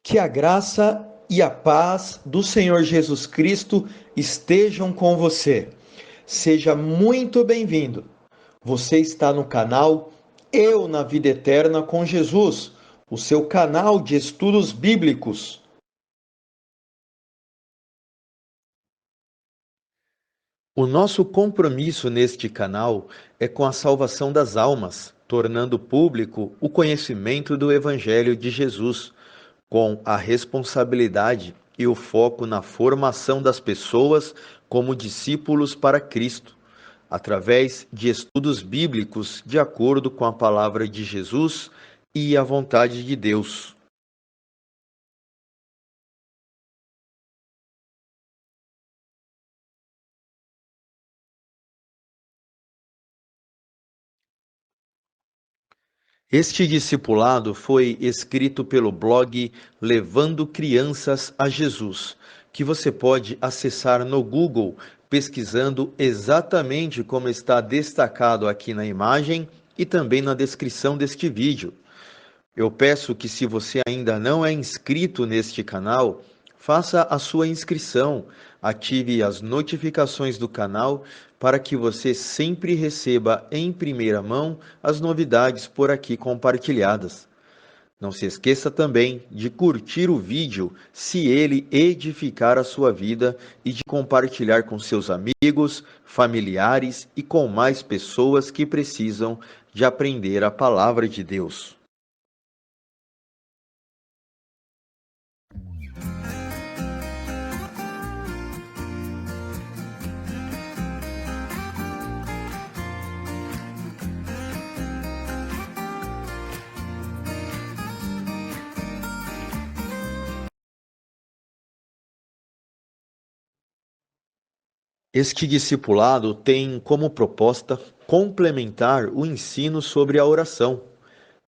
Que a graça e a paz do Senhor Jesus Cristo estejam com você. Seja muito bem-vindo. Você está no canal Eu na Vida Eterna com Jesus, o seu canal de estudos bíblicos. O nosso compromisso neste canal é com a salvação das almas, tornando público o conhecimento do Evangelho de Jesus, com a responsabilidade e o foco na formação das pessoas como discípulos para Cristo, através de estudos bíblicos de acordo com a palavra de Jesus e a vontade de Deus. Este discipulado foi escrito pelo blog Levando Crianças a Jesus, que você pode acessar no Google, pesquisando exatamente como está destacado aqui na imagem e também na descrição deste vídeo. Eu peço que, se você ainda não é inscrito neste canal, faça a sua inscrição, ative as notificações do canal para que você sempre receba em primeira mão as novidades por aqui compartilhadas. Não se esqueça também de curtir o vídeo se ele edificar a sua vida e de compartilhar com seus amigos, familiares e com mais pessoas que precisam de aprender a palavra de Deus. Este discipulado tem como proposta complementar o ensino sobre a oração.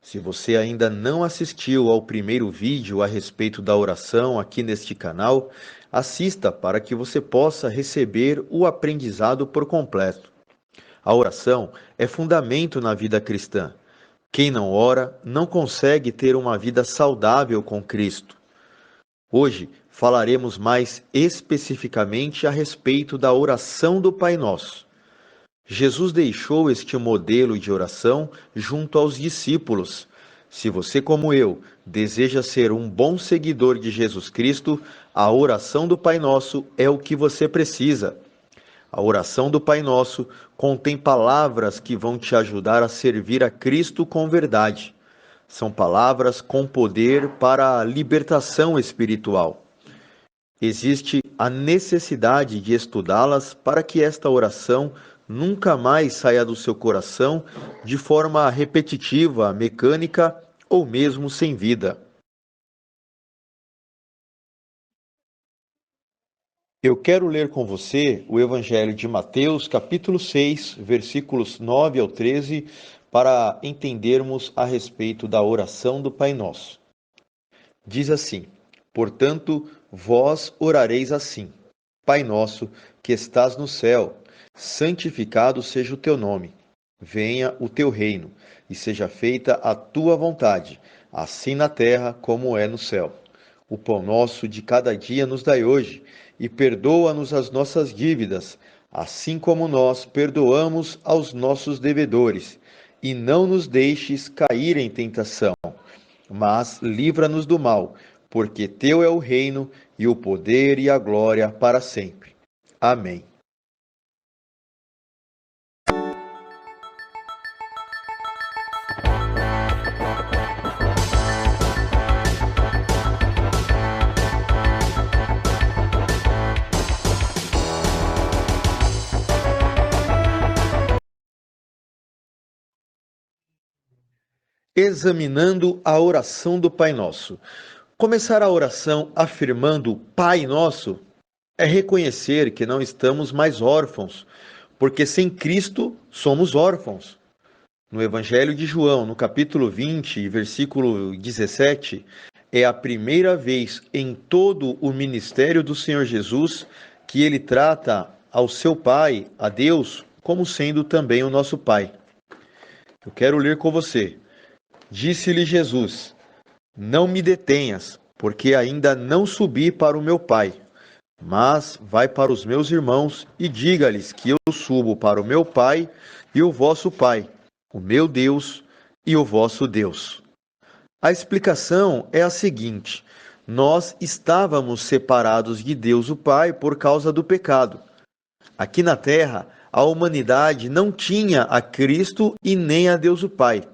Se você ainda não assistiu ao primeiro vídeo a respeito da oração aqui neste canal, assista para que você possa receber o aprendizado por completo. A oração é fundamento na vida cristã. Quem não ora não consegue ter uma vida saudável com Cristo. Hoje falaremos mais especificamente a respeito da oração do Pai Nosso. Jesus deixou este modelo de oração junto aos discípulos. Se você, como eu, deseja ser um bom seguidor de Jesus Cristo, a oração do Pai Nosso é o que você precisa. A oração do Pai Nosso contém palavras que vão te ajudar a servir a Cristo com verdade. São palavras com poder para a libertação espiritual. Existe a necessidade de estudá-las para que esta oração nunca mais saia do seu coração de forma repetitiva, mecânica ou mesmo sem vida. Eu quero ler com você o Evangelho de Mateus, capítulo 6, versículos 9 ao 13, para entendermos a respeito da oração do Pai Nosso. Diz assim: Portanto, vós orareis assim: Pai nosso, que estás no céu, santificado seja o teu nome. Venha o teu reino, e seja feita a tua vontade, assim na terra como é no céu. O pão nosso de cada dia nos dai hoje, e perdoa-nos as nossas dívidas, assim como nós perdoamos aos nossos devedores. E não nos deixes cair em tentação, mas livra-nos do mal, porque teu é o reino, e o poder e a glória para sempre. Amém. Examinando a oração do Pai Nosso. Começar a oração afirmando Pai Nosso é reconhecer que não estamos mais órfãos, porque sem Cristo somos órfãos. No Evangelho de João, no capítulo 20, versículo 17, é a primeira vez em todo o ministério do Senhor Jesus que ele trata ao seu Pai, a Deus, como sendo também o nosso Pai. Eu quero ler com você. Disse-lhe Jesus: Não me detenhas, porque ainda não subi para o meu Pai. Mas vai para os meus irmãos e diga-lhes que eu subo para o meu Pai e o vosso Pai, o meu Deus e o vosso Deus. A explicação é a seguinte: nós estávamos separados de Deus o Pai por causa do pecado. Aqui na terra, a humanidade não tinha a Cristo e nem a Deus o Pai.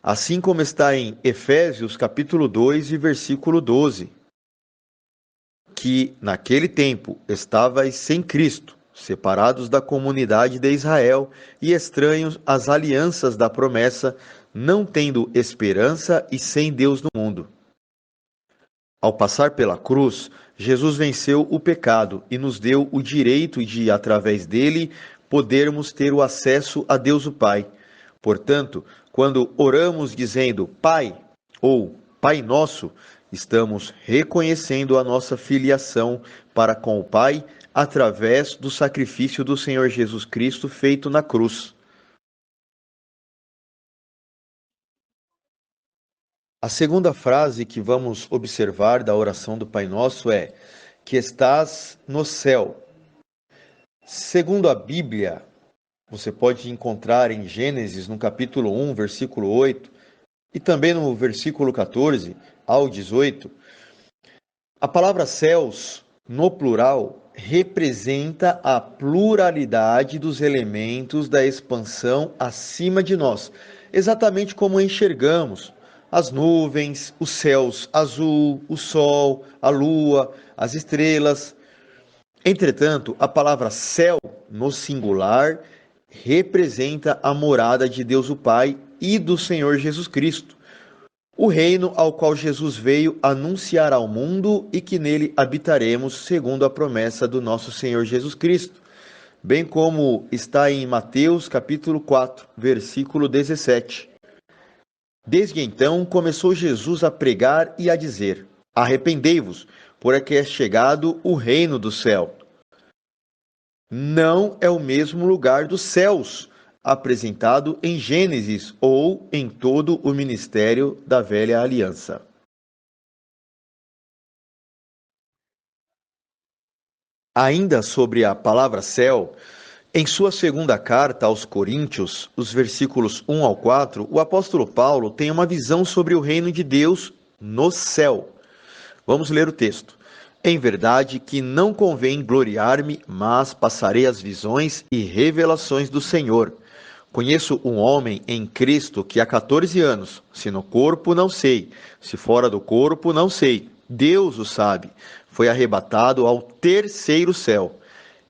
Assim como está em Efésios capítulo 2 e versículo 12, que naquele tempo estavais sem Cristo, separados da comunidade de Israel e estranhos às alianças da promessa, não tendo esperança e sem Deus no mundo. Ao passar pela cruz, Jesus venceu o pecado e nos deu o direito de, através dele, podermos ter o acesso a Deus o Pai. Portanto, quando oramos dizendo Pai ou Pai Nosso, estamos reconhecendo a nossa filiação para com o Pai através do sacrifício do Senhor Jesus Cristo feito na cruz. A segunda frase que vamos observar da oração do Pai Nosso é: que estás no céu. Segundo a Bíblia, você pode encontrar em Gênesis, no capítulo 1, versículo 8, e também no versículo 14 ao 18, a palavra céus, no plural, representa a pluralidade dos elementos da expansão acima de nós, exatamente como enxergamos as nuvens, os céus azul, o sol, a lua, as estrelas. Entretanto, a palavra céu, no singular, representa a morada de Deus o Pai e do Senhor Jesus Cristo, o reino ao qual Jesus veio anunciar ao mundo e que nele habitaremos, segundo a promessa do nosso Senhor Jesus Cristo, bem como está em Mateus capítulo 4, versículo 17. Desde então começou Jesus a pregar e a dizer: arrependei-vos, porque é chegado o reino do céu. Não é o mesmo lugar dos céus, apresentado em Gênesis ou em todo o ministério da velha aliança. Ainda sobre a palavra céu, em sua segunda carta aos Coríntios, os versículos 1 ao 4, o apóstolo Paulo tem uma visão sobre o reino de Deus no céu. Vamos ler o texto. Em verdade que não convém gloriar-me, mas passarei as visões e revelações do Senhor. Conheço um homem em Cristo que há 14 anos, se no corpo não sei, se fora do corpo não sei, Deus o sabe, foi arrebatado ao terceiro céu.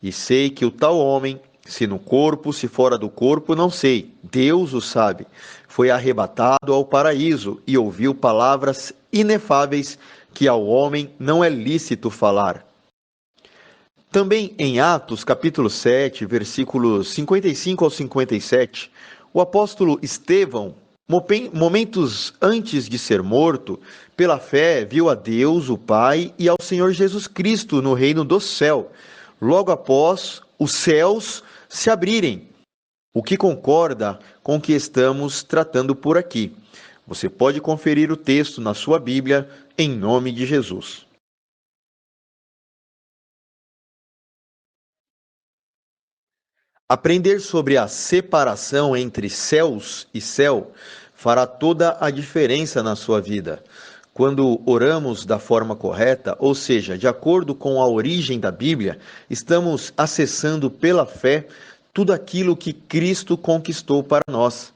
E sei que o tal homem, se no corpo, se fora do corpo não sei, Deus o sabe, foi arrebatado ao paraíso e ouviu palavras inefáveis que ao homem não é lícito falar. Também em Atos, capítulo 7, versículos 55 ao 57, o apóstolo Estevão, momentos antes de ser morto, pela fé viu a Deus, o Pai, e ao Senhor Jesus Cristo no reino do céu, logo após os céus se abrirem, o que concorda com o que estamos tratando por aqui. Você pode conferir o texto na sua Bíblia, em nome de Jesus. Aprender sobre a separação entre céus e céu fará toda a diferença na sua vida. Quando oramos da forma correta, ou seja, de acordo com a origem da Bíblia, estamos acessando pela fé tudo aquilo que Cristo conquistou para nós.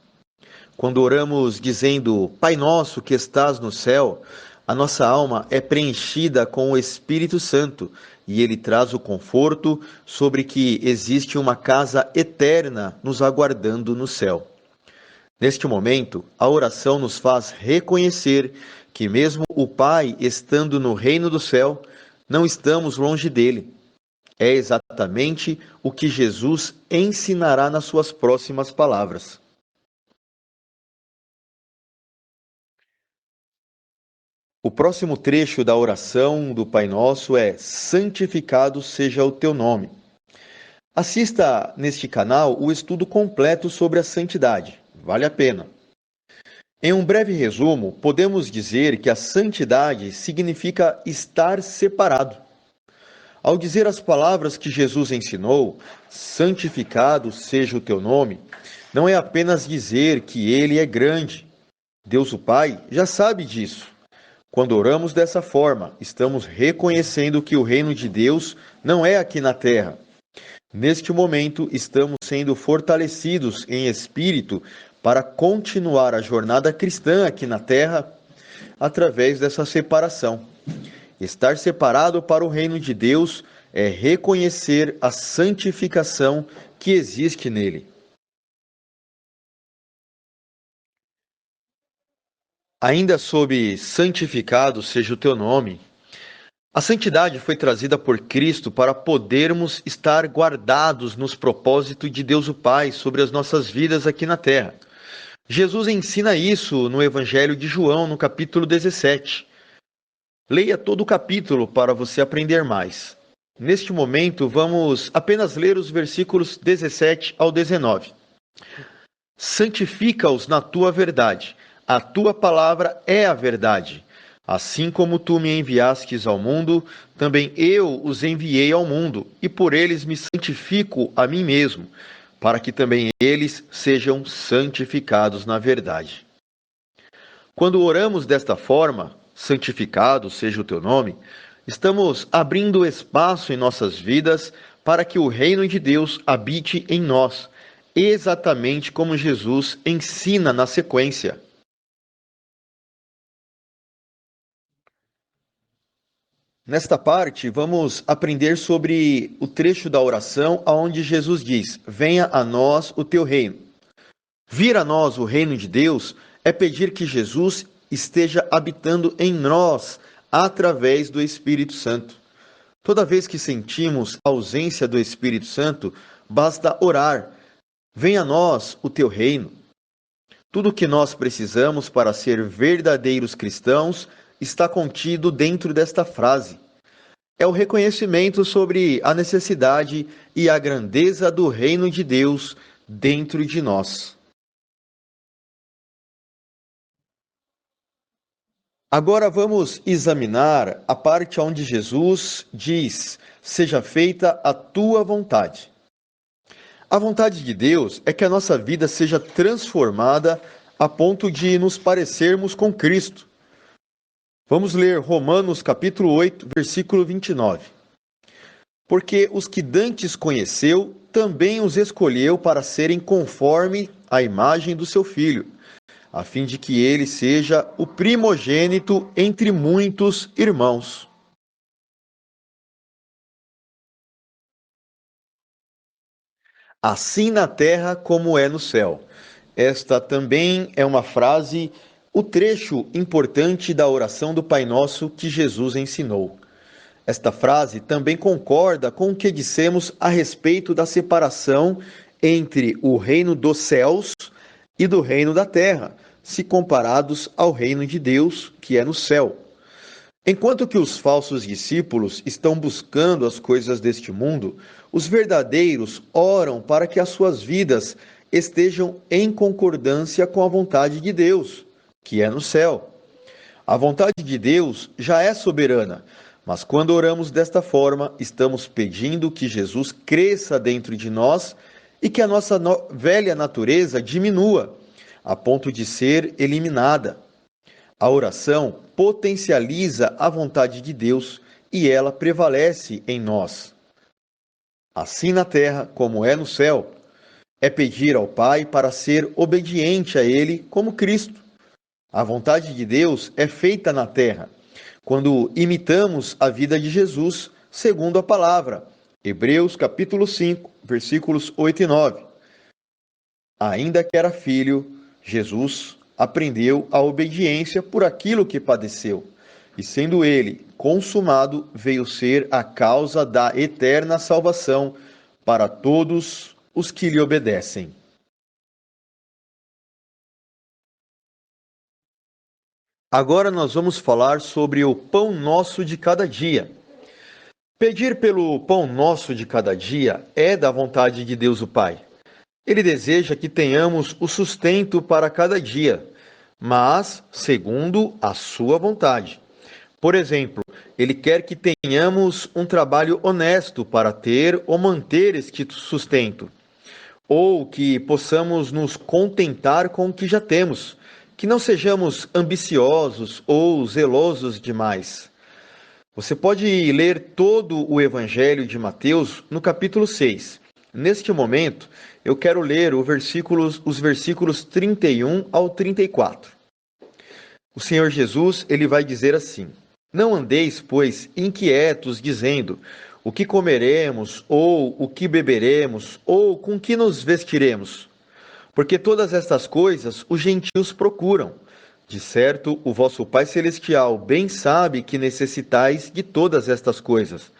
Quando oramos dizendo Pai Nosso que estás no céu, a nossa alma é preenchida com o Espírito Santo e ele traz o conforto sobre que existe uma casa eterna nos aguardando no céu. Neste momento, a oração nos faz reconhecer que mesmo o Pai estando no reino do céu, não estamos longe dele. É exatamente o que Jesus ensinará nas suas próximas palavras. O próximo trecho da oração do Pai Nosso é: santificado seja o teu nome. Assista neste canal o estudo completo sobre a santidade. Vale a pena. Em um breve resumo, podemos dizer que a santidade significa estar separado. Ao dizer as palavras que Jesus ensinou, santificado seja o teu nome, não é apenas dizer que ele é grande. Deus o Pai já sabe disso. Quando oramos dessa forma, estamos reconhecendo que o reino de Deus não é aqui na terra. Neste momento, estamos sendo fortalecidos em espírito para continuar a jornada cristã aqui na terra através dessa separação. Estar separado para o reino de Deus é reconhecer a santificação que existe nele. Ainda sob santificado seja o teu nome, a santidade foi trazida por Cristo para podermos estar guardados nos propósitos de Deus o Pai sobre as nossas vidas aqui na terra. Jesus ensina isso no Evangelho de João, no capítulo 17. Leia todo o capítulo para você aprender mais. Neste momento, vamos apenas ler os versículos 17 ao 19. Santifica-os na tua verdade. A tua palavra é a verdade. Assim como tu me enviastes ao mundo, também eu os enviei ao mundo, e por eles me santifico a mim mesmo, para que também eles sejam santificados na verdade. Quando oramos desta forma, santificado seja o teu nome, estamos abrindo espaço em nossas vidas para que o reino de Deus habite em nós, exatamente como Jesus ensina na sequência. Nesta parte, vamos aprender sobre o trecho da oração onde Jesus diz: Venha a nós o teu reino. Vir a nós o reino de Deus é pedir que Jesus esteja habitando em nós através do Espírito Santo. Toda vez que sentimos a ausência do Espírito Santo, basta orar: Venha a nós o teu reino. Tudo o que nós precisamos para ser verdadeiros cristãos está contido dentro desta frase. É o reconhecimento sobre a necessidade e a grandeza do reino de Deus dentro de nós. Agora vamos examinar a parte onde Jesus diz: Seja feita a tua vontade. A vontade de Deus é que a nossa vida seja transformada a ponto de nos parecermos com Cristo. Vamos ler Romanos capítulo 8, versículo 29. Porque os que dantes conheceu, também os escolheu para serem conforme a imagem do seu Filho, a fim de que ele seja o primogênito entre muitos irmãos. Assim na terra como é no céu. Esta também é uma frase, o trecho importante da oração do Pai Nosso que Jesus ensinou. Esta frase também concorda com o que dissemos a respeito da separação entre o reino dos céus e do reino da terra, se comparados ao reino de Deus, que é no céu. Enquanto que os falsos discípulos estão buscando as coisas deste mundo, os verdadeiros oram para que as suas vidas estejam em concordância com a vontade de Deus, que é no céu. A vontade de Deus já é soberana, mas quando oramos desta forma, estamos pedindo que Jesus cresça dentro de nós e que a nossa velha natureza diminua, a ponto de ser eliminada. A oração potencializa a vontade de Deus e ela prevalece em nós. Assim na terra como é no céu, é pedir ao Pai para ser obediente a Ele como Cristo. A vontade de Deus é feita na terra, quando imitamos a vida de Jesus segundo a palavra. Hebreus capítulo 5, versículos 8 e 9. Ainda que era filho, Jesus aprendeu a obediência por aquilo que padeceu, e sendo ele consumado, veio ser a causa da eterna salvação para todos os que lhe obedecem. Agora nós vamos falar sobre o pão nosso de cada dia. Pedir pelo pão nosso de cada dia é da vontade de Deus o Pai. Ele deseja que tenhamos o sustento para cada dia. mas segundo a sua vontade. Por exemplo, ele quer que tenhamos um trabalho honesto para ter ou manter este sustento, ou que possamos nos contentar com o que já temos, que não sejamos ambiciosos ou zelosos demais. Você pode ler todo o Evangelho de Mateus no capítulo 6. Neste momento, eu quero ler os versículos 31 ao 34. O Senhor Jesus, ele vai dizer assim: Não andeis, pois, inquietos, dizendo: o que comeremos, ou o que beberemos, ou com que nos vestiremos? Porque todas estas coisas os gentios procuram. De certo, o vosso Pai Celestial bem sabe que necessitais de todas estas coisas.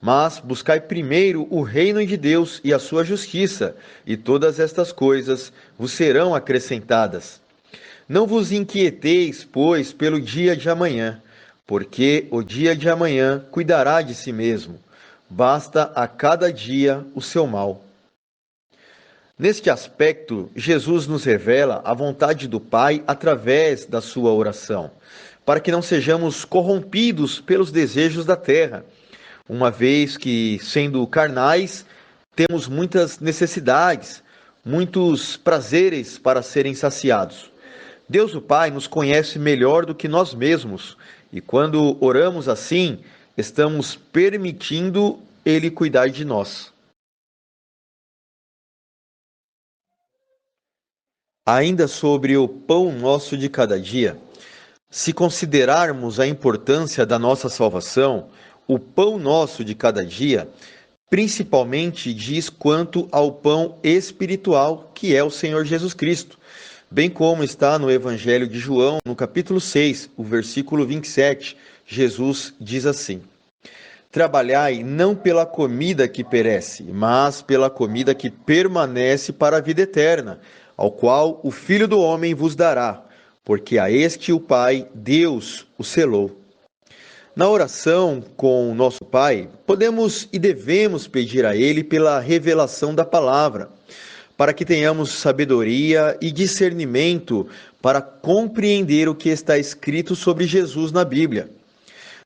Mas buscai primeiro o reino de Deus e a sua justiça, e todas estas coisas vos serão acrescentadas. Não vos inquieteis, pois, pelo dia de amanhã, porque o dia de amanhã cuidará de si mesmo. Basta a cada dia o seu mal. Neste aspecto, Jesus nos revela a vontade do Pai através da sua oração, para que não sejamos corrompidos pelos desejos da terra, uma vez que, sendo carnais, temos muitas necessidades, muitos prazeres para serem saciados. Deus o Pai nos conhece melhor do que nós mesmos, e quando oramos assim, estamos permitindo Ele cuidar de nós. Ainda sobre o pão nosso de cada dia, se considerarmos a importância da nossa salvação, o pão nosso de cada dia, principalmente diz quanto ao pão espiritual, que é o Senhor Jesus Cristo, bem como está no Evangelho de João, no capítulo 6, o versículo 27, Jesus diz assim: Trabalhai não pela comida que perece, mas pela comida que permanece para a vida eterna, ao qual o Filho do Homem vos dará, porque a este o Pai, Deus, o selou. Na oração com o nosso Pai, podemos e devemos pedir a Ele pela revelação da palavra, para que tenhamos sabedoria e discernimento para compreender o que está escrito sobre Jesus na Bíblia.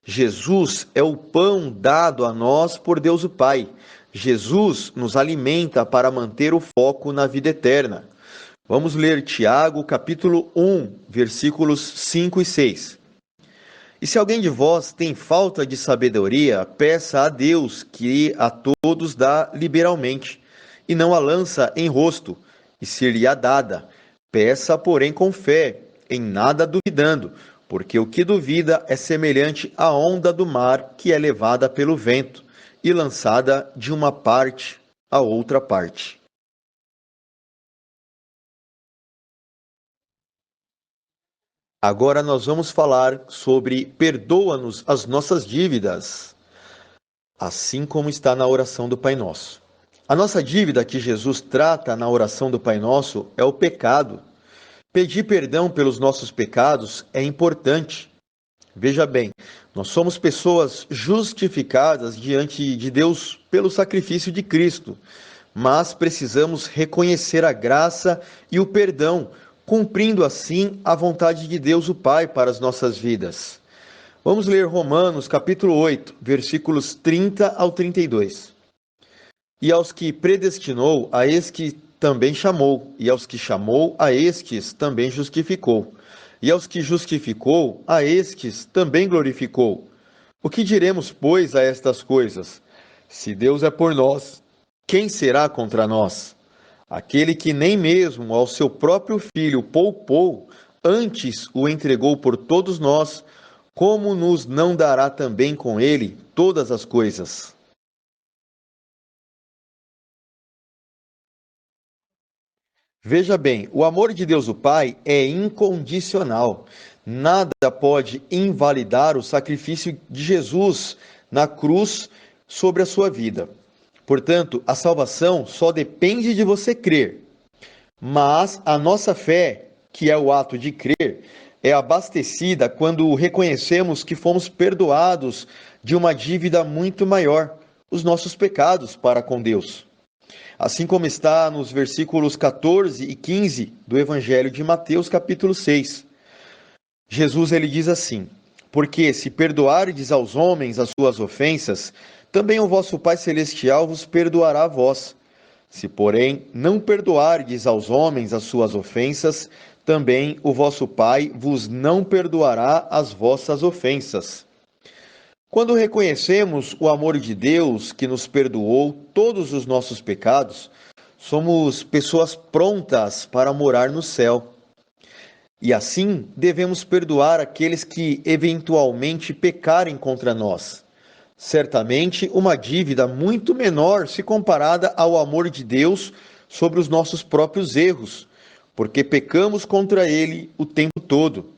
Jesus é o pão dado a nós por Deus o Pai. Jesus nos alimenta para manter o foco na vida eterna. Vamos ler Tiago, capítulo 1, versículos 5 e 6. E se alguém de vós tem falta de sabedoria, peça a Deus, que a todos dá liberalmente, e não a lança em rosto, e ser-lhe-á dada. Peça, porém, com fé, em nada duvidando, porque o que duvida é semelhante à onda do mar que é levada pelo vento e lançada de uma parte a outra parte. Agora nós vamos falar sobre perdoa-nos as nossas dívidas, assim como está na oração do Pai Nosso. A nossa dívida que Jesus trata na oração do Pai Nosso é o pecado. Pedir perdão pelos nossos pecados é importante. Veja bem, nós somos pessoas justificadas diante de Deus pelo sacrifício de Cristo, mas precisamos reconhecer a graça e o perdão, cumprindo assim a vontade de Deus o Pai para as nossas vidas. Vamos ler Romanos capítulo 8, versículos 30 ao 32. E aos que predestinou, a estes também chamou, e aos que chamou, a estes também justificou, e aos que justificou, a estes também glorificou. O que diremos, pois, a estas coisas? Se Deus é por nós, quem será contra nós? Aquele que nem mesmo ao seu próprio Filho poupou, antes o entregou por todos nós, como nos não dará também com ele todas as coisas? Veja bem, o amor de Deus o Pai é incondicional. Nada pode invalidar o sacrifício de Jesus na cruz sobre a sua vida. Portanto, a salvação só depende de você crer. Mas a nossa fé, que é o ato de crer, é abastecida quando reconhecemos que fomos perdoados de uma dívida muito maior, os nossos pecados para com Deus. assim como está nos versículos 14 e 15 do Evangelho de Mateus, capítulo 6. Jesus ele diz assim: porque se perdoardes aos homens as suas ofensas, também o vosso Pai Celestial vos perdoará a vós. Se, porém, não perdoardes aos homens as suas ofensas, também o vosso Pai vos não perdoará as vossas ofensas. Quando reconhecemos o amor de Deus que nos perdoou todos os nossos pecados, somos pessoas prontas para morar no céu. E assim devemos perdoar aqueles que eventualmente pecarem contra nós. Certamente uma dívida muito menor se comparada ao amor de Deus sobre os nossos próprios erros, porque pecamos contra Ele o tempo todo.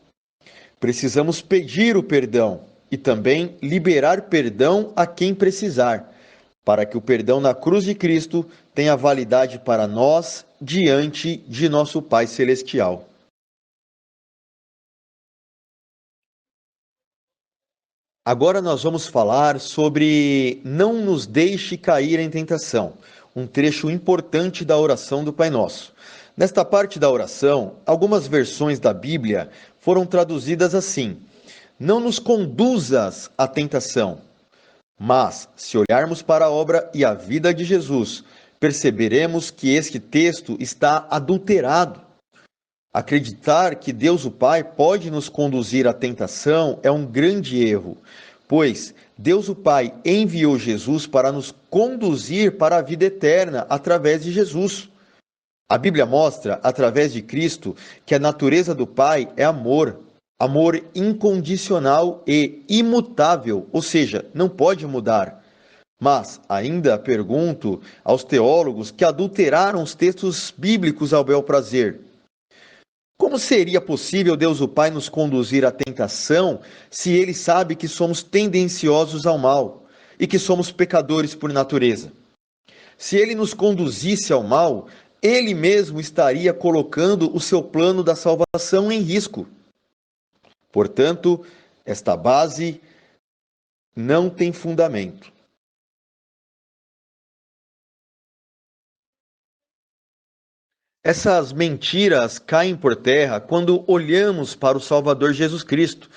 Precisamos pedir o perdão e também liberar perdão a quem precisar, para que o perdão na cruz de Cristo tenha validade para nós diante de nosso Pai Celestial. Agora nós vamos falar sobre não nos deixe cair em tentação, um trecho importante da oração do Pai Nosso. Nesta parte da oração, algumas versões da Bíblia foram traduzidas assim: não nos conduzas à tentação. Mas, se olharmos para a obra e a vida de Jesus, perceberemos que este texto está adulterado. Acreditar que Deus o Pai pode nos conduzir à tentação é um grande erro, pois Deus o Pai enviou Jesus para nos conduzir para a vida eterna através de Jesus. A Bíblia mostra, através de Cristo, que a natureza do Pai é amor, amor incondicional e imutável, ou seja, não pode mudar. Mas ainda pergunto aos teólogos que adulteraram os textos bíblicos ao bel prazer: como seria possível Deus o Pai nos conduzir à tentação se Ele sabe que somos tendenciosos ao mal e que somos pecadores por natureza? Se Ele nos conduzisse ao mal, Ele mesmo estaria colocando o seu plano da salvação em risco. Portanto, esta base não tem fundamento. Essas mentiras caem por terra quando olhamos para o Salvador Jesus Cristo.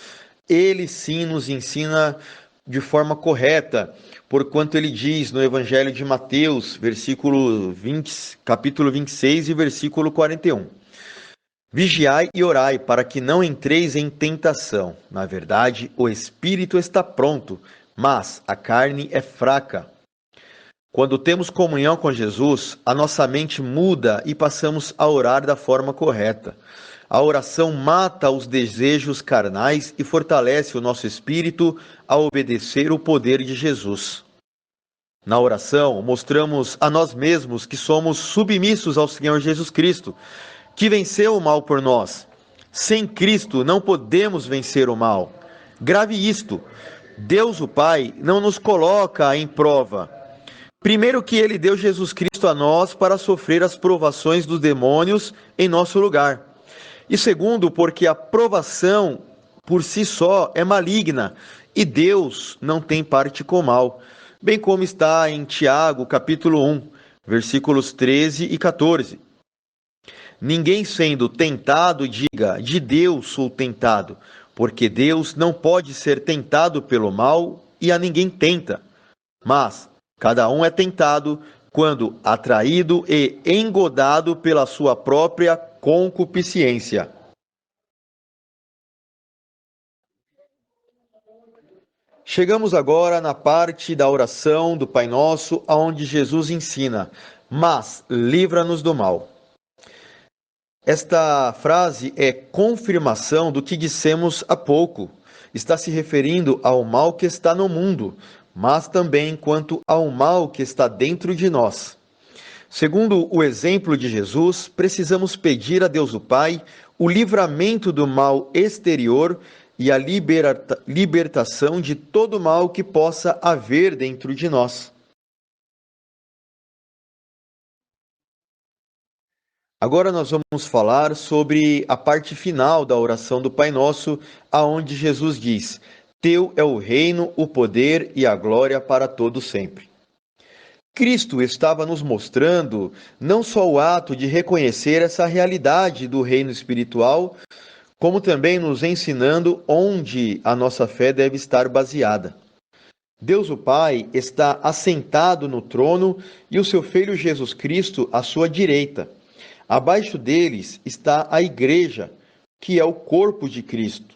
Ele sim nos ensina de forma correta, porquanto ele diz no Evangelho de Mateus, capítulo 26 e versículo 41. Vigiai e orai para que não entreis em tentação. Na verdade, o espírito está pronto, mas a carne é fraca. Quando temos comunhão com Jesus, a nossa mente muda e passamos a orar da forma correta. A oração mata os desejos carnais e fortalece o nosso espírito a obedecer o poder de Jesus. Na oração, mostramos a nós mesmos que somos submissos ao Senhor Jesus Cristo, que venceu o mal por nós. Sem Cristo não podemos vencer o mal. Grave isto: Deus o Pai não nos coloca em prova. Primeiro que Ele deu Jesus Cristo a nós para sofrer as provações dos demônios em nosso lugar. E segundo, porque a provação por si só é maligna e Deus não tem parte com o mal. Bem como está em Tiago, capítulo 1, versículos 13 e 14. Ninguém sendo tentado diga, de Deus sou tentado, porque Deus não pode ser tentado pelo mal e a ninguém tenta. Mas cada um é tentado quando atraído e engodado pela sua própria concupiscência. Chegamos agora na parte da oração do Pai Nosso, onde Jesus ensina: mas livra-nos do mal. Esta frase é confirmação do que dissemos há pouco. Está se referindo ao mal que está no mundo, mas também quanto ao mal que está dentro de nós. Segundo o exemplo de Jesus, precisamos pedir a Deus o Pai o livramento do mal exterior e a libertação de todo mal que possa haver dentro de nós. Agora nós vamos falar sobre a parte final da oração do Pai Nosso, aonde Jesus diz: Teu é o reino, o poder e a glória para todo sempre. Cristo estava nos mostrando não só o ato de reconhecer essa realidade do reino espiritual, como também nos ensinando onde a nossa fé deve estar baseada. Deus o Pai está assentado no trono e o seu Filho Jesus Cristo à sua direita. Abaixo deles está a Igreja, que é o corpo de Cristo.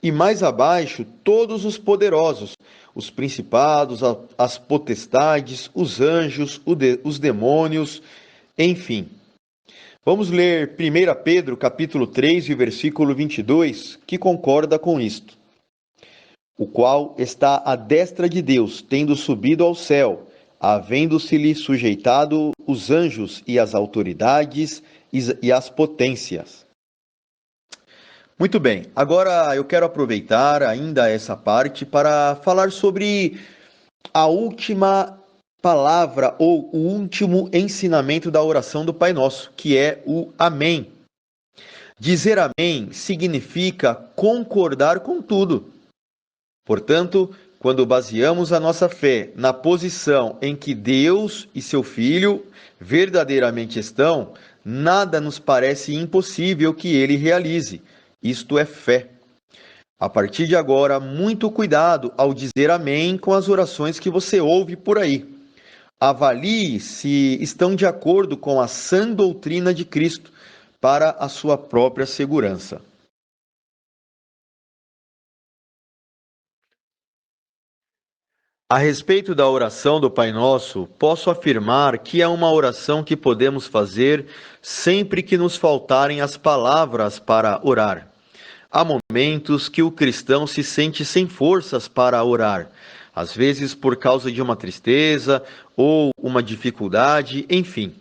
E mais abaixo, todos os poderosos, os principados, as potestades, os anjos, os demônios, enfim. Vamos ler 1 Pedro, capítulo 3, versículo 22, que concorda com isto. O qual está à destra de Deus, tendo subido ao céu, havendo-se-lhe sujeitado os anjos e as autoridades e as potências. Muito bem, agora eu quero aproveitar ainda essa parte para falar sobre a última palavra ou o último ensinamento da oração do Pai Nosso, que é o Amém. Dizer Amém significa concordar com tudo. Portanto, quando baseamos a nossa fé na posição em que Deus e seu Filho verdadeiramente estão, nada nos parece impossível que ele realize. Isto é fé. A partir de agora, muito cuidado ao dizer amém com as orações que você ouve por aí. Avalie se estão de acordo com a sã doutrina de Cristo para a sua própria segurança. A respeito da oração do Pai Nosso, posso afirmar que é uma oração que podemos fazer sempre que nos faltarem as palavras para orar. Há momentos que o cristão se sente sem forças para orar, às vezes por causa de uma tristeza ou uma dificuldade, enfim.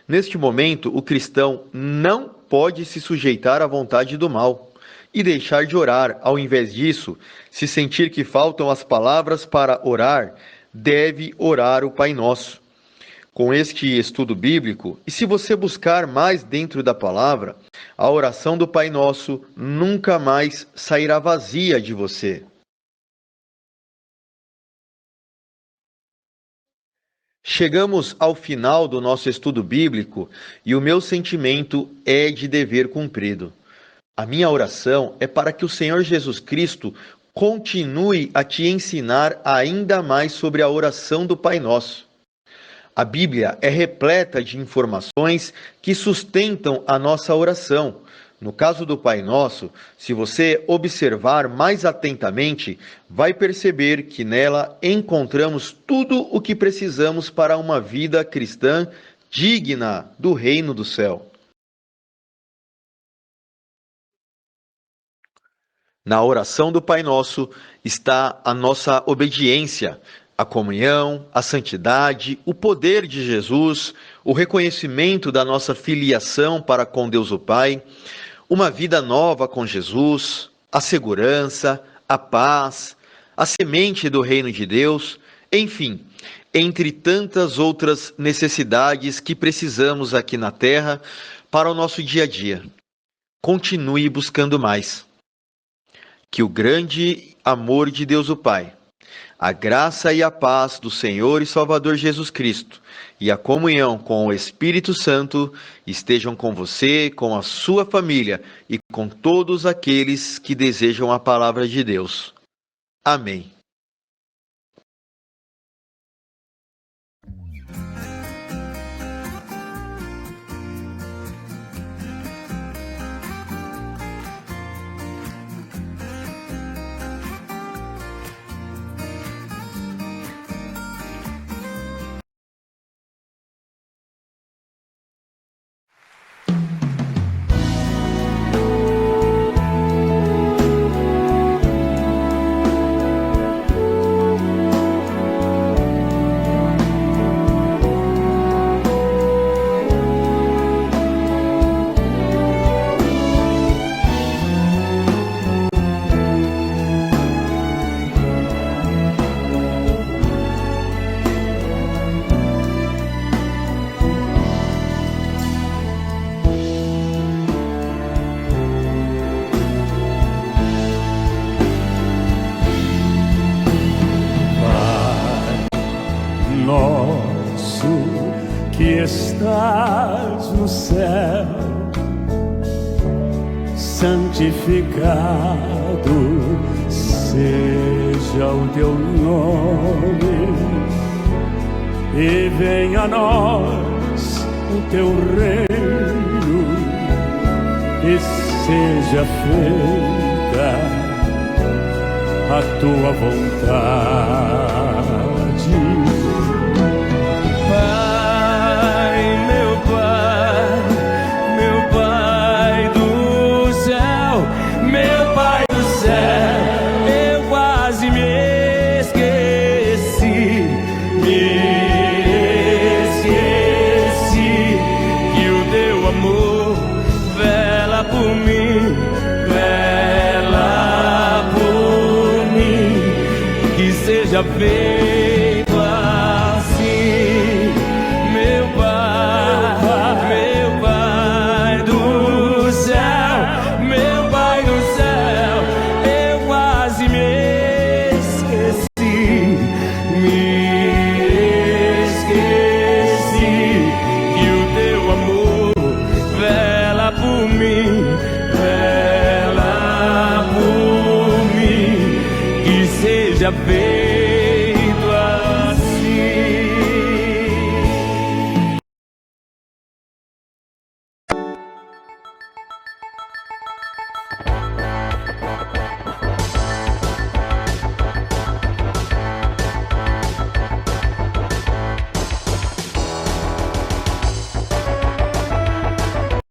Neste momento, o cristão não pode se sujeitar à vontade do mal e deixar de orar. Ao invés disso, se sentir que faltam as palavras para orar, deve orar o Pai Nosso. Com este estudo bíblico, e se você buscar mais dentro da palavra, a oração do Pai Nosso nunca mais sairá vazia de você. Chegamos ao final do nosso estudo bíblico e o meu sentimento é de dever cumprido. A minha oração é para que o Senhor Jesus Cristo continue a te ensinar ainda mais sobre a oração do Pai Nosso. A Bíblia é repleta de informações que sustentam a nossa oração. No caso do Pai Nosso, se você observar mais atentamente, vai perceber que nela encontramos tudo o que precisamos para uma vida cristã digna do reino do céu. Na oração do Pai Nosso está a nossa obediência, a comunhão, a santidade, o poder de Jesus, o reconhecimento da nossa filiação para com Deus o Pai, uma vida nova com Jesus, a segurança, a paz, a semente do reino de Deus, enfim, entre tantas outras necessidades que precisamos aqui na Terra para o nosso dia a dia. Continue buscando mais. Que o grande amor de Deus o Pai, a graça e a paz do Senhor e Salvador Jesus Cristo e a comunhão com o Espírito Santo estejam com você, com a sua família e com todos aqueles que desejam a palavra de Deus. Amém. estás no céu, santificado seja o teu nome, e venha a nós o teu reino, e seja feita a tua vontade. Pai, meu Pai do céu, meu Pai do céu, eu quase me esqueci que o teu amor vela por mim, que seja feito assim, meu Pai do céu, meu Pai do céu, eu quase me esqueci que o teu amor vela por mim, que seja feito